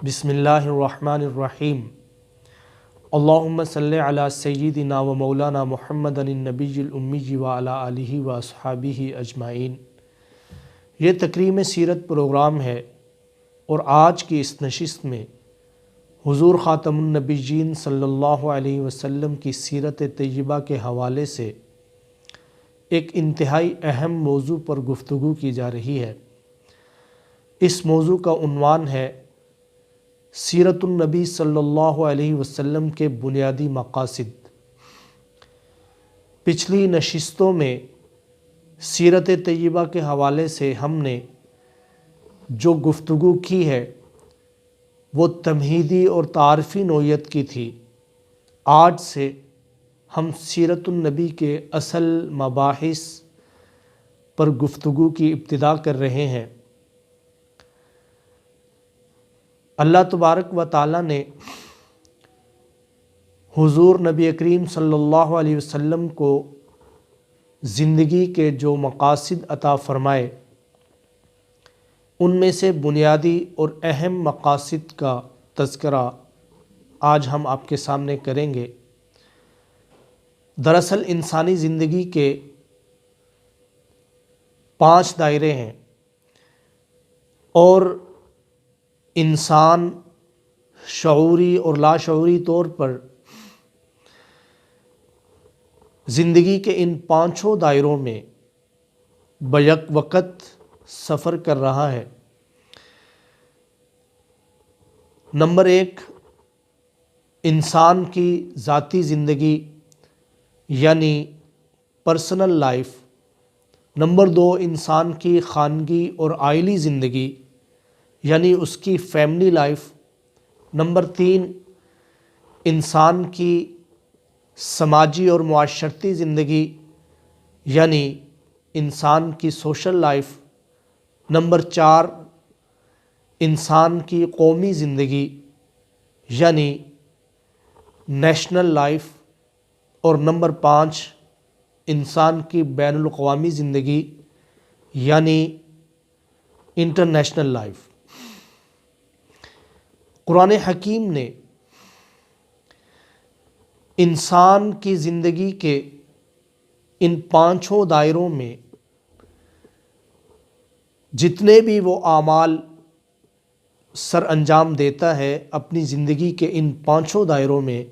بسم اللہ الرحمن الرحیم اللہم صلی علی سیدنا و مولانا محمد النبی الامی وعلی آلہ و اصحابہ اجمعین۔ یہ تکریم سیرت پروگرام ہے اور آج کی اس نشست میں حضور خاتم النبیین صلی اللہ علیہ وسلم کی سیرت طیبہ کے حوالے سے ایک انتہائی اہم موضوع پر گفتگو کی جا رہی ہے۔ اس موضوع کا عنوان ہے سیرت النبی صلی اللہ علیہ وسلم کے بنیادی مقاصد۔ پچھلی نشستوں میں سیرت طیبہ کے حوالے سے ہم نے جو گفتگو کی ہے وہ تمہیدی اور تعارفی نوعیت کی تھی۔ آج سے ہم سیرت النبی کے اصل مباحث پر گفتگو کی ابتدا کر رہے ہیں۔ اللہ تبارک و تعالیٰ نے حضور نبی کریم صلی اللہ علیہ وسلم کو زندگی کے جو مقاصد عطا فرمائے ان میں سے بنیادی اور اہم مقاصد کا تذکرہ آج ہم آپ کے سامنے کریں گے۔ دراصل انسانی زندگی کے 5 دائرے ہیں اور انسان شعوری اور لاشعوری طور پر زندگی کے ان 5 دائروں میں بیک وقت سفر کر رہا ہے۔ نمبر 1 انسان کی ذاتی زندگی یعنی پرسنل لائف۔ نمبر 2 انسان کی خانگی اور عائلی زندگی یعنی اس کی فیملی لائف۔ نمبر 3 انسان کی سماجی اور معاشرتی زندگی یعنی انسان کی سوشل لائف۔ نمبر 4 انسان کی قومی زندگی یعنی نیشنل لائف۔ اور نمبر 5 انسان کی بین الاقوامی زندگی یعنی انٹرنیشنل لائف۔ قرآن حکیم نے انسان کی زندگی کے ان 5 دائروں میں جتنے بھی وہ اعمال سر انجام دیتا ہے اپنی زندگی کے ان 5 دائروں میں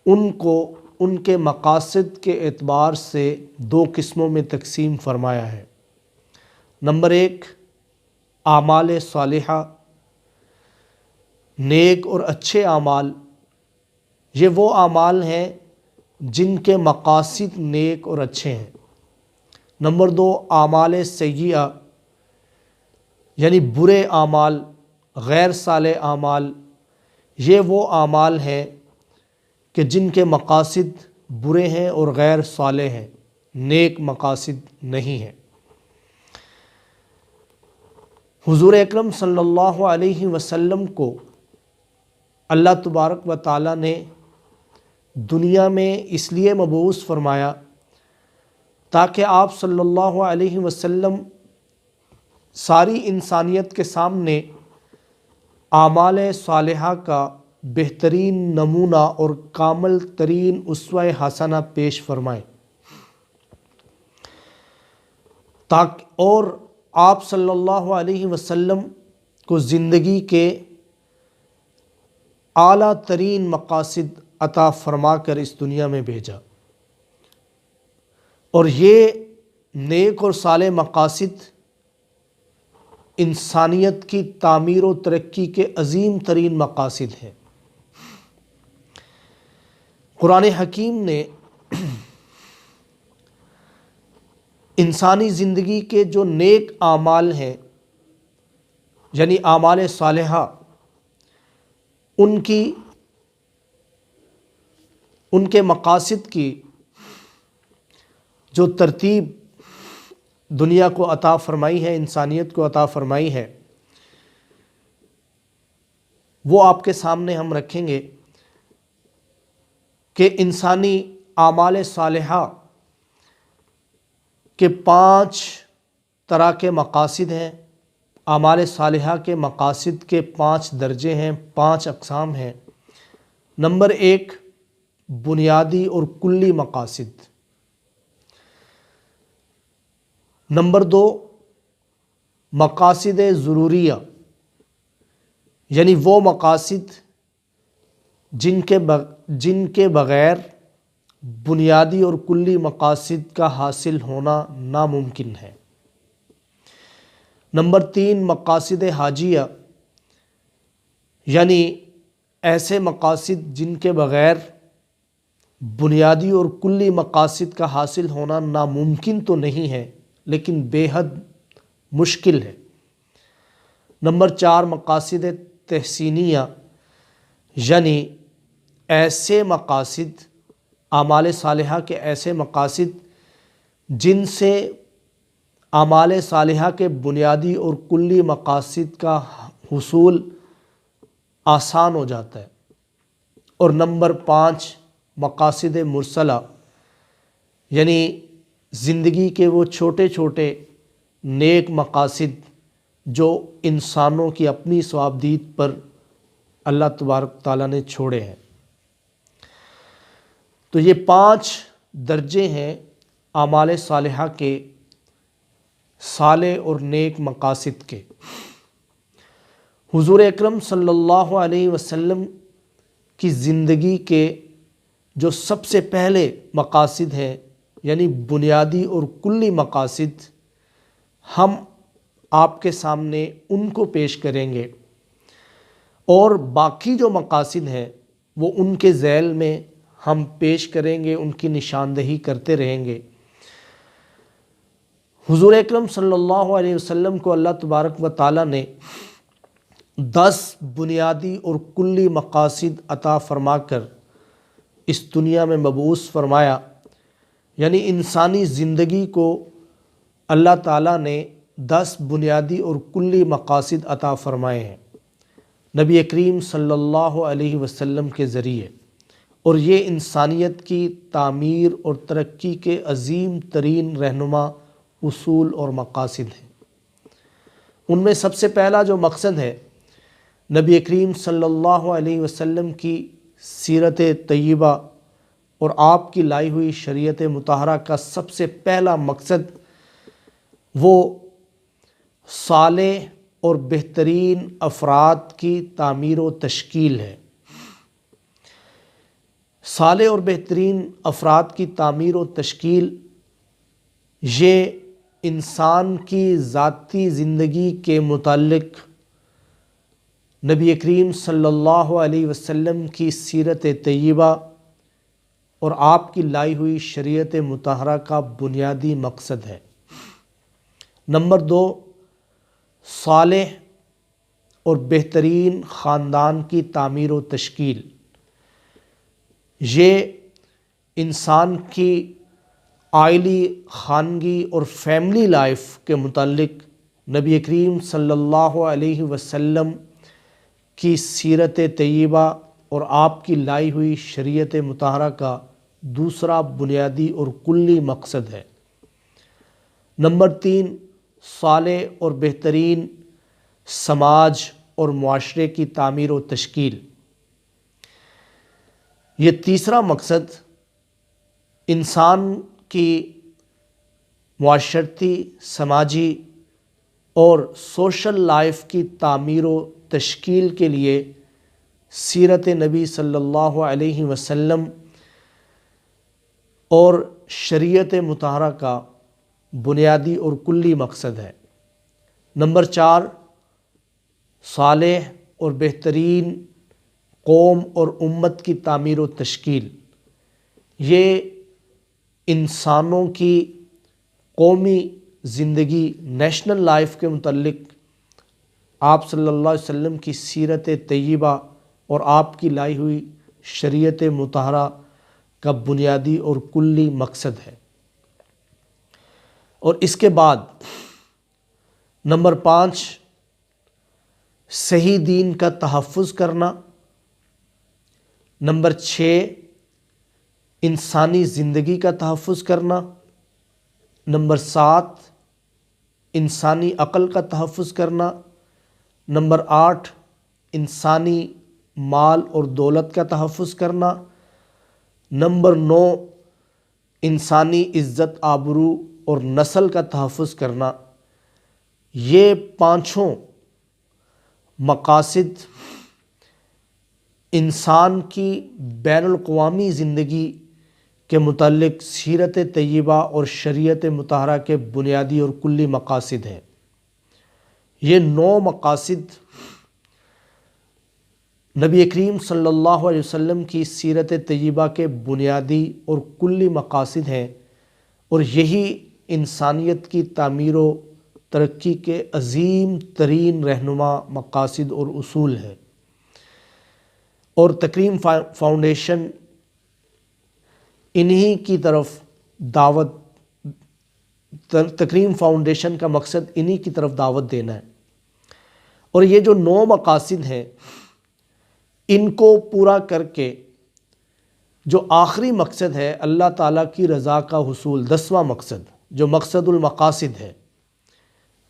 ان کو ان کے مقاصد کے اعتبار سے 2 قسموں میں تقسیم فرمایا ہے۔ نمبر 1 اعمال صالحہ، نیک اور اچھے اعمال۔ یہ وہ اعمال ہیں جن کے مقاصد نیک اور اچھے ہیں۔ نمبر 2 اعمال سیئہ یعنی برے اعمال، غیر صالح اعمال۔ یہ وہ اعمال ہیں کہ جن کے مقاصد برے ہیں اور غیر صالح ہیں، نیک مقاصد نہیں ہیں۔ حضور اکرم صلی اللہ علیہ وسلم کو اللہ تبارک و تعالیٰ نے دنیا میں اس لیے مبعوث فرمایا تاکہ آپ صلی اللہ علیہ وسلم ساری انسانیت کے سامنے اعمال صالحہ کا بہترین نمونہ اور کامل ترین اسوہ حسنہ پیش فرمائیں، اور آپ صلی اللہ علیہ وسلم کو زندگی کے اعلیٰ ترین مقاصد عطا فرما کر اس دنیا میں بھیجا۔ اور یہ نیک اور صالح مقاصد انسانیت کی تعمیر و ترقی کے عظیم ترین مقاصد ہیں۔ قرآن حکیم نے انسانی زندگی کے جو نیک اعمال ہیں یعنی اعمال صالحہ ان کے مقاصد کی جو ترتیب دنیا کو عطا فرمائی ہے، انسانیت کو عطا فرمائی ہے، وہ آپ کے سامنے ہم رکھیں گے کہ انسانی اعمال صالحہ کے 5 طرح کے مقاصد ہیں، اعمال صالحہ کے مقاصد کے 5 درجے ہیں، 5 اقسام ہیں۔ نمبر 1، بنیادی اور کلی مقاصد۔ نمبر 2، مقاصد ضروریہ، یعنی وہ مقاصد جن کے بغیر بنیادی اور کلی مقاصد کا حاصل ہونا ناممکن ہے۔ نمبر 3، مقاصد حاجیہ، یعنی ایسے مقاصد جن کے بغیر بنیادی اور کلی مقاصد کا حاصل ہونا ناممکن تو نہیں ہے لیکن بے حد مشکل ہے۔ نمبر 4، مقاصد تحسینیہ، یعنی ایسے مقاصد، اعمال صالحہ کے ایسے مقاصد جن سے اعمال صالحہ کے بنیادی اور کلی مقاصد کا حصول آسان ہو جاتا ہے۔ اور نمبر 5، مقاصد مرسلہ، یعنی زندگی کے وہ چھوٹے چھوٹے نیک مقاصد جو انسانوں کی اپنی ثوابدید پر اللہ تبارک تعالیٰ نے چھوڑے ہیں۔ تو یہ 5 درجے ہیں اعمال صالحہ کے صالح اور نیک مقاصد کے۔ حضور اکرم صلی اللہ علیہ وسلم کی زندگی کے جو سب سے پہلے مقاصد ہیں، یعنی بنیادی اور کلی مقاصد، ہم آپ کے سامنے ان کو پیش کریں گے، اور باقی جو مقاصد ہیں وہ ان کے ذیل میں ہم پیش کریں گے، ان کی نشاندہی کرتے رہیں گے۔ حضور اکرم صلی اللہ علیہ وسلم کو اللہ تبارک و تعالیٰ نے 10 بنیادی اور کلی مقاصد عطا فرما کر اس دنیا میں مبعوث فرمایا، یعنی انسانی زندگی کو اللہ تعالیٰ نے 10 بنیادی اور کلی مقاصد عطا فرمائے ہیں نبی کریم صلی اللہ علیہ وسلم کے ذریعے، اور یہ انسانیت کی تعمیر اور ترقی کے عظیم ترین رہنما اصول اور مقاصد ہیں۔ ان میں سب سے پہلا جو مقصد ہے، نبی کریم صلی اللہ علیہ وسلم کی سیرت طیبہ اور آپ کی لائی ہوئی شریعت مطہرہ کا سب سے پہلا مقصد وہ صالح اور بہترین افراد کی تعمیر و تشکیل ہے۔ صالح اور بہترین افراد کی تعمیر و تشکیل یہ انسان کی ذاتی زندگی کے متعلق نبی کریم صلی اللہ علیہ وسلم کی سیرت طیبہ اور آپ کی لائی ہوئی شریعت مطہرہ کا بنیادی مقصد ہے۔ نمبر 2، صالح اور بہترین خاندان کی تعمیر و تشکیل۔ یہ انسان کی عائلی، خانگی اور فیملی لائف کے متعلق نبی کریم صلی اللہ علیہ وسلم کی سیرت طیبہ اور آپ کی لائی ہوئی شریعت مطہرہ کا دوسرا بنیادی اور کلی مقصد ہے۔ نمبر 3، صالح اور بہترین سماج اور معاشرے کی تعمیر و تشکیل۔ یہ تیسرا مقصد انسان کی معاشرتی، سماجی اور سوشل لائف کی تعمیر و تشکیل کے لیے سیرت نبی صلی اللہ علیہ وسلم اور شریعت مطہرہ کا بنیادی اور کلی مقصد ہے۔ نمبر 4، صالح اور بہترین قوم اور امت کی تعمیر و تشکیل۔ یہ انسانوں کی قومی زندگی، نیشنل لائف کے متعلق آپ صلی اللہ علیہ وسلم کی سیرت طیبہ اور آپ کی لائی ہوئی شریعت مطہرہ کا بنیادی اور کلی مقصد ہے۔ اور اس کے بعد نمبر 5، صحیح دین کا تحفظ کرنا۔ نمبر 6، انسانی زندگی کا تحفظ کرنا۔ نمبر 7، انسانی عقل کا تحفظ کرنا، نمبر 8 انسانی مال اور دولت کا تحفظ کرنا، نمبر 9 انسانی عزت آبرو اور نسل کا تحفظ کرنا۔ یہ پانچوں مقاصد انسان کی بین الاقوامی زندگی کے متعلق سیرت طیبہ اور شریعت مطہرہ کے بنیادی اور کلی مقاصد ہیں۔ یہ 9 مقاصد نبی کریم صلی اللہ علیہ وسلم کی سیرت طیبہ کے بنیادی اور کلی مقاصد ہیں، اور یہی انسانیت کی تعمیر و ترقی کے عظیم ترین رہنما مقاصد اور اصول ہیں۔ اور تکریم فاؤنڈیشن انہی کی طرف دعوت تکریم فاؤنڈیشن کا مقصد انہی کی طرف دعوت دینا ہے۔ اور یہ جو 9 مقاصد ہیں، ان کو پورا کر کے جو آخری مقصد ہے اللہ تعالیٰ کی رضا کا حصول، 10واں مقصد جو مقصد المقاصد ہے،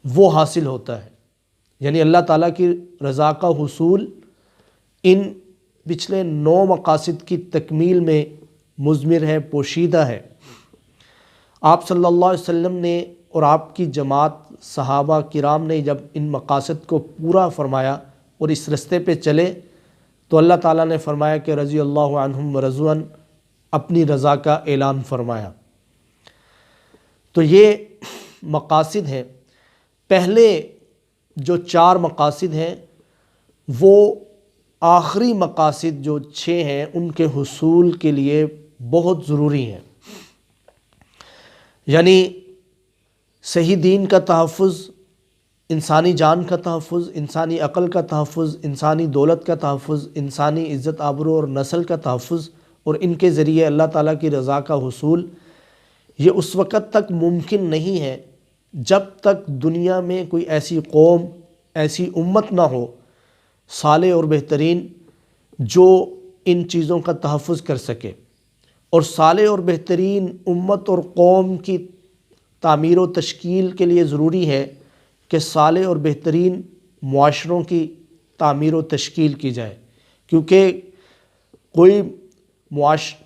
وہ حاصل ہوتا ہے۔ یعنی اللہ تعالیٰ کی رضا کا حصول ان پچھلے 9 مقاصد کی تکمیل میں مضمر ہے، پوشیدہ ہے۔ آپ صلی اللہ علیہ وسلم نے اور آپ کی جماعت صحابہ کرام نے جب ان مقاصد کو پورا فرمایا اور اس رستے پہ چلے، تو اللہ تعالیٰ نے فرمایا کہ رضی اللہ عنہم ورضوا عنہ، اپنی رضا کا اعلان فرمایا۔ تو یہ مقاصد ہیں۔ پہلے جو 4 مقاصد ہیں وہ آخری مقاصد جو 6 ہیں ان کے حصول کے لیے بہت ضروری ہیں۔ یعنی صحیح دین کا تحفظ، انسانی جان کا تحفظ، انسانی عقل کا تحفظ، انسانی دولت کا تحفظ، انسانی عزت آبرو اور نسل کا تحفظ، اور ان کے ذریعے اللہ تعالیٰ کی رضا کا حصول، یہ اس وقت تک ممکن نہیں ہے جب تک دنیا میں کوئی ایسی قوم، ایسی امت نہ ہو صالح اور بہترین جو ان چیزوں کا تحفظ کر سکے۔ اور صالح اور بہترین امت اور قوم کی تعمیر و تشکیل کے لیے ضروری ہے کہ صالح اور بہترین معاشروں کی تعمیر و تشکیل کی جائے، کیونکہ کوئی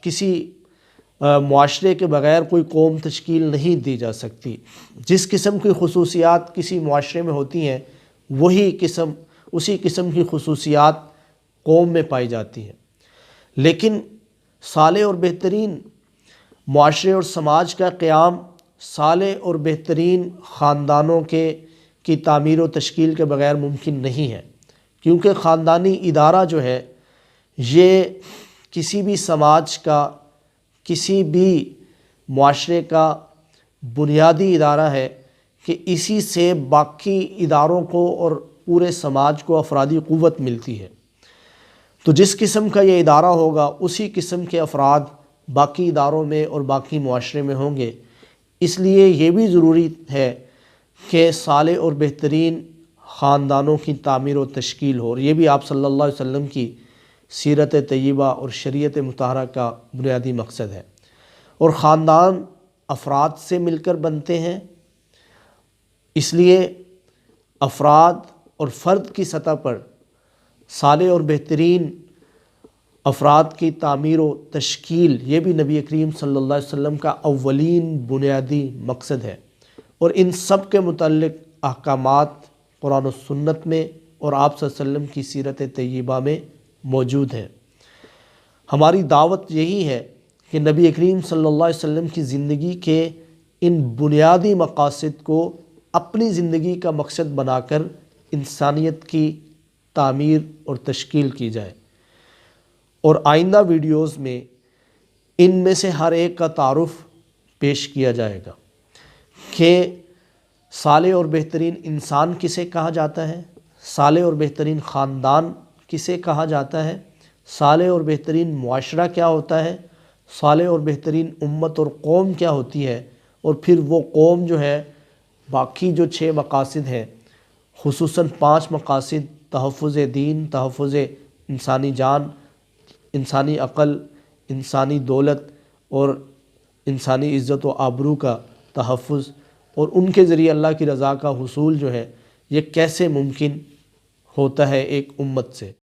کسی معاشرے کے بغیر کوئی قوم تشکیل نہیں دی جا سکتی۔ جس قسم کی خصوصیات کسی معاشرے میں ہوتی ہیں اسی قسم کی خصوصیات قوم میں پائی جاتی ہیں۔ لیکن صالح اور بہترین معاشرے اور سماج کا قیام صالح اور بہترین خاندانوں کی تعمیر و تشکیل کے بغیر ممکن نہیں ہے، کیونکہ خاندانی ادارہ جو ہے یہ کسی بھی سماج کا، کسی بھی معاشرے کا بنیادی ادارہ ہے کہ اسی سے باقی اداروں کو اور پورے سماج کو افرادی قوت ملتی ہے۔ تو جس قسم کا یہ ادارہ ہوگا اسی قسم کے افراد باقی اداروں میں اور باقی معاشرے میں ہوں گے۔ اس لیے یہ بھی ضروری ہے کہ صالح اور بہترین خاندانوں کی تعمیر و تشکیل ہو، اور یہ بھی آپ صلی اللہ علیہ وسلم کی سیرت طیبہ اور شریعت مطہرہ کا بنیادی مقصد ہے۔ اور خاندان افراد سے مل کر بنتے ہیں، اس لیے افراد اور فرد کی سطح پر صالح اور بہترین افراد کی تعمیر و تشکیل، یہ بھی نبی کریم صلی اللہ علیہ وسلم کا اولین بنیادی مقصد ہے۔ اور ان سب کے متعلق احکامات قرآن و سنت میں اور آپ صلی اللہ علیہ وسلم کی سیرت طیبہ میں موجود ہیں۔ ہماری دعوت یہی ہے کہ نبی کریم صلی اللہ علیہ وسلم کی زندگی کے ان بنیادی مقاصد کو اپنی زندگی کا مقصد بنا کر انسانیت کی تعمیر اور تشکیل کی جائے۔ اور آئندہ ویڈیوز میں ان میں سے ہر ایک کا تعارف پیش کیا جائے گا کہ صالح اور بہترین انسان کسے کہا جاتا ہے، صالح اور بہترین خاندان کسے کہا جاتا ہے، صالح اور بہترین معاشرہ کیا ہوتا ہے، صالح اور بہترین امت اور قوم کیا ہوتی ہے، اور پھر وہ قوم جو ہے باقی جو 6 مقاصد ہیں، خصوصاً 5 مقاصد، تحفظ دین، تحفظ انسانی جان، انسانی عقل، انسانی دولت اور انسانی عزت و آبرو کا تحفظ، اور ان کے ذریعے اللہ کی رضا کا حصول جو ہے یہ کیسے ممکن ہوتا ہے ایک امت سے۔